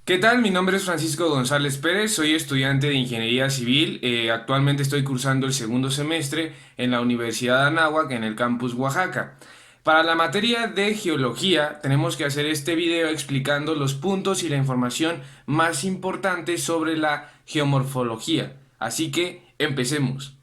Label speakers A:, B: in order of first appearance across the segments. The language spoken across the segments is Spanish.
A: ¿Qué tal? Mi nombre es Francisco González Pérez, soy estudiante de Ingeniería Civil. Actualmente estoy cursando el segundo semestre en la Universidad de Anáhuac en el campus Oaxaca. Para la materia de geología tenemos que hacer este video explicando los puntos y la información más importante sobre la geomorfología. Así que empecemos.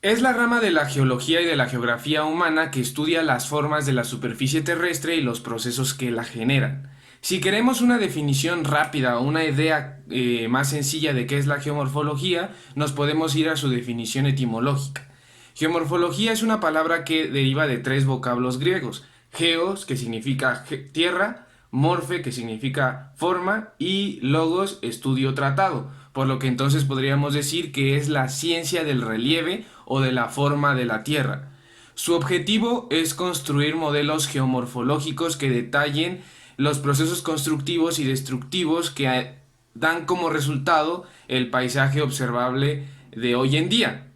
A: Es la rama de la geología y de la geografía humana que estudia las formas de la superficie terrestre y los procesos que la generan. Si queremos una definición rápida o una idea más sencilla de qué es la geomorfología, nos podemos ir a su definición etimológica. Geomorfología es una palabra que deriva de tres vocablos griegos: geos, que significa tierra; morfe, que significa forma; y logos, estudio, tratado, por lo que entonces podríamos decir que es la ciencia del relieve o de la forma de la Tierra. Su objetivo es construir modelos geomorfológicos que detallen los procesos constructivos y destructivos que dan como resultado el paisaje observable de hoy en día.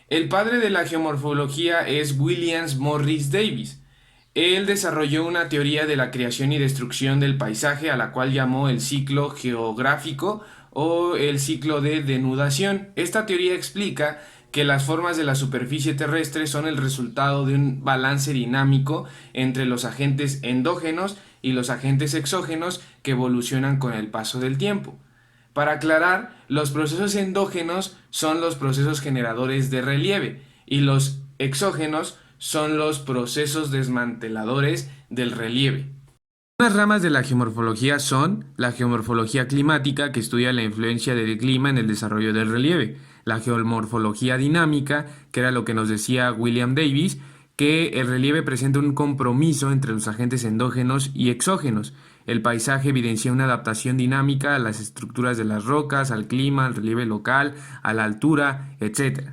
A: El padre de la geomorfología es William Morris Davis. Él desarrolló una teoría de la creación y destrucción del paisaje, a la cual llamó el ciclo geográfico o el ciclo de denudación. Esta teoría explica que las formas de la superficie terrestre son el resultado de un balance dinámico entre los agentes endógenos y los agentes exógenos que evolucionan con el paso del tiempo. Para aclarar, los procesos endógenos son los procesos generadores de relieve y los exógenos son los procesos desmanteladores del relieve. Unas ramas de la geomorfología son la geomorfología climática, que estudia la influencia del clima en el desarrollo del relieve; la geomorfología dinámica, que era lo que nos decía William Davis, que el relieve presenta un compromiso entre los agentes endógenos y exógenos. El paisaje evidencia una adaptación dinámica a las estructuras de las rocas, al clima, al relieve local, a la altura, etc.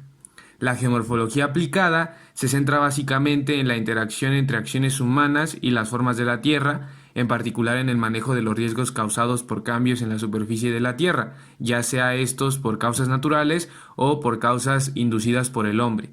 A: La geomorfología aplicada se centra básicamente en la interacción entre acciones humanas y las formas de la Tierra, en particular en el manejo de los riesgos causados por cambios en la superficie de la Tierra, ya sea estos por causas naturales o por causas inducidas por el hombre.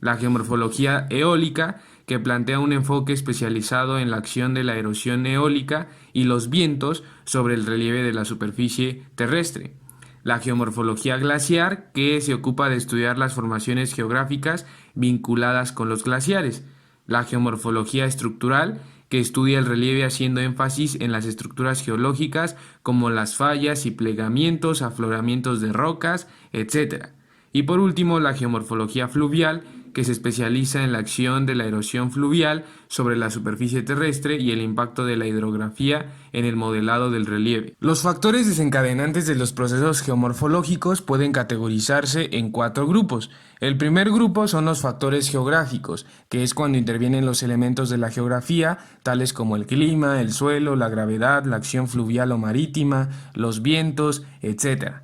A: La geomorfología eólica, que plantea un enfoque especializado en la acción de la erosión eólica y los vientos sobre el relieve de la superficie terrestre; la geomorfología glaciar, que se ocupa de estudiar las formaciones geográficas vinculadas con los glaciares; la geomorfología estructural, que estudia el relieve haciendo énfasis en las estructuras geológicas como las fallas y plegamientos, afloramientos de rocas, etc. Y por último, la geomorfología fluvial, que se especializa en la acción de la erosión fluvial sobre la superficie terrestre y el impacto de la hidrografía en el modelado del relieve. Los factores desencadenantes de los procesos geomorfológicos pueden categorizarse en cuatro grupos. El primer grupo son los factores geográficos, que es cuando intervienen los elementos de la geografía, tales como el clima, el suelo, la gravedad, la acción fluvial o marítima, los vientos, etc.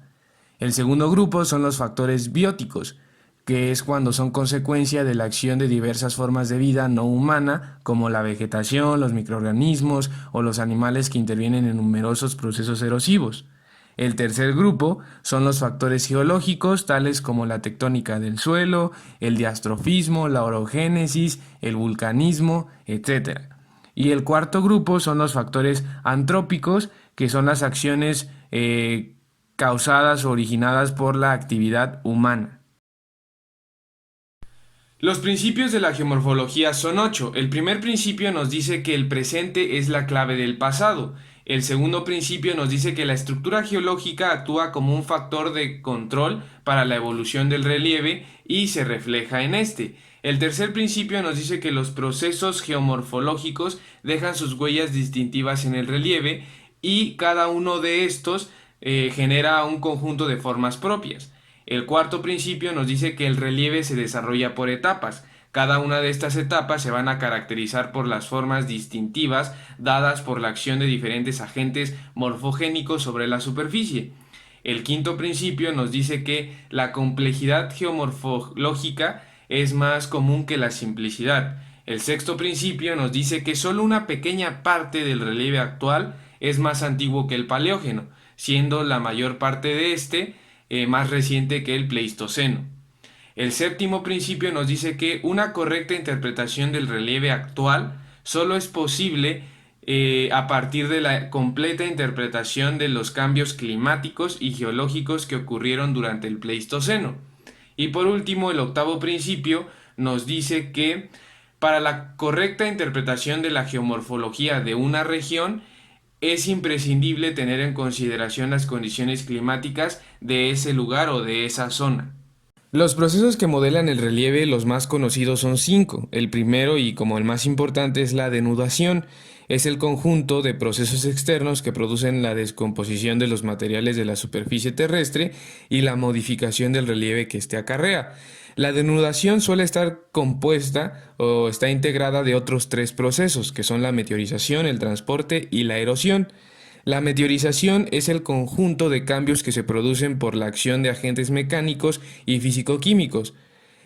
A: El segundo grupo son los factores bióticos, que es cuando son consecuencia de la acción de diversas formas de vida no humana, como la vegetación, los microorganismos o los animales que intervienen en numerosos procesos erosivos. El tercer grupo son los factores geológicos, tales como la tectónica del suelo, el diastrofismo, la orogénesis, el vulcanismo, etc. Y el cuarto grupo son los factores antrópicos, que son las acciones causadas o originadas por la actividad humana. Los principios de la geomorfología son 8. El primer principio nos dice que el presente es la clave del pasado. El segundo principio nos dice que la estructura geológica actúa como un factor de control para la evolución del relieve y se refleja en este. El tercer principio nos dice que los procesos geomorfológicos dejan sus huellas distintivas en el relieve y cada uno de estos genera un conjunto de formas propias. El cuarto principio nos dice que el relieve se desarrolla por etapas. Cada una de estas etapas se van a caracterizar por las formas distintivas dadas por la acción de diferentes agentes morfogénicos sobre la superficie. El quinto principio nos dice que la complejidad geomorfológica es más común que la simplicidad. El sexto principio nos dice que solo una pequeña parte del relieve actual es más antiguo que el Paleógeno, siendo la mayor parte de este más reciente que el Pleistoceno. El séptimo principio nos dice que una correcta interpretación del relieve actual solo es posible a partir de la completa interpretación de los cambios climáticos y geológicos que ocurrieron durante el Pleistoceno. Y por último, el octavo principio nos dice que para la correcta interpretación de la geomorfología de una región es imprescindible tener en consideración las condiciones climáticas de ese lugar o de esa zona. Los procesos que modelan el relieve, los más conocidos son cinco. El primero y como el más importante es la denudación. Es el conjunto de procesos externos que producen la descomposición de los materiales de la superficie terrestre y la modificación del relieve que éste acarrea. La denudación suele estar compuesta o está integrada de otros tres procesos, que son la meteorización, el transporte y la erosión. La meteorización es el conjunto de cambios que se producen por la acción de agentes mecánicos y físico-químicos.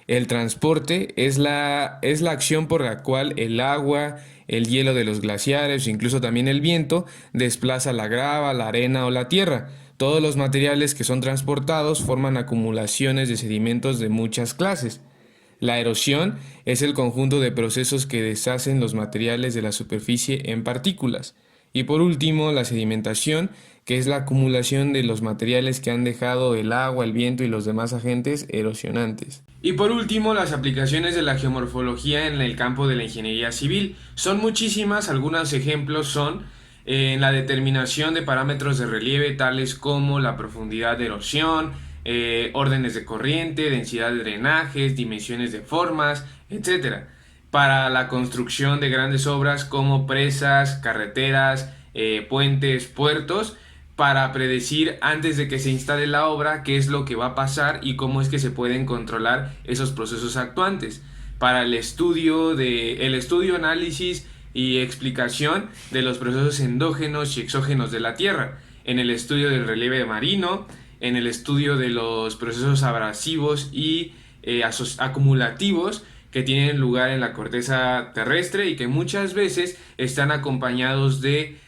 A: El transporte es la acción por la cual el agua, el hielo de los glaciares, incluso también el viento, desplaza la grava, la arena o la tierra. Todos los materiales que son transportados forman acumulaciones de sedimentos de muchas clases. La erosión es el conjunto de procesos que deshacen los materiales de la superficie en partículas. Y por último, la sedimentación, que es la acumulación de los materiales que han dejado el agua, el viento y los demás agentes erosionantes. Y por último, las aplicaciones de la geomorfología en el campo de la ingeniería civil. Son muchísimas, algunos ejemplos son en la determinación de parámetros de relieve tales como la profundidad de erosión, órdenes de corriente, densidad de drenajes, dimensiones de formas, etcétera, para la construcción de grandes obras como presas, carreteras, puentes, puertos, para predecir antes de que se instale la obra qué es lo que va a pasar y cómo es que se pueden controlar esos procesos actuantes. Para el estudio, análisis y explicación de los procesos endógenos y exógenos de la Tierra, en el estudio del relieve marino, en el estudio de los procesos abrasivos y acumulativos que tienen lugar en la corteza terrestre y que muchas veces están acompañados de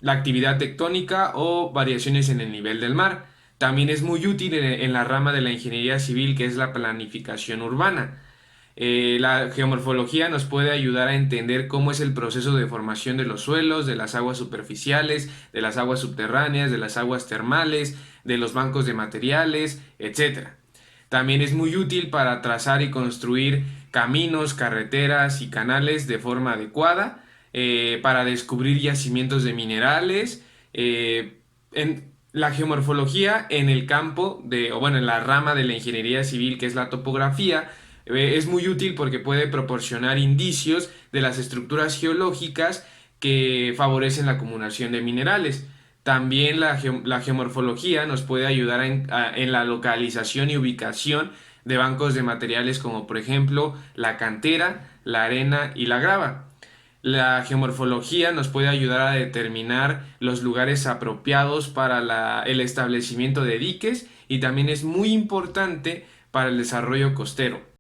A: la actividad tectónica o variaciones en el nivel del mar. También es muy útil en la rama de la ingeniería civil, que es la planificación urbana. La geomorfología nos puede ayudar a entender cómo es el proceso de formación de los suelos, de las aguas superficiales, de las aguas subterráneas, de las aguas termales, de los bancos de materiales, etc. También es muy útil para trazar y construir caminos, carreteras y canales de forma adecuada, para descubrir yacimientos de minerales. En la geomorfología en el campo en la rama de la ingeniería civil, que es la topografía, es muy útil porque puede proporcionar indicios de las estructuras geológicas que favorecen la acumulación de minerales. También la geomorfología nos puede ayudar en la localización y ubicación de bancos de materiales como por ejemplo la cantera, la arena y la grava. La geomorfología nos puede ayudar a determinar los lugares apropiados para el establecimiento de diques y también es muy importante para el desarrollo costero.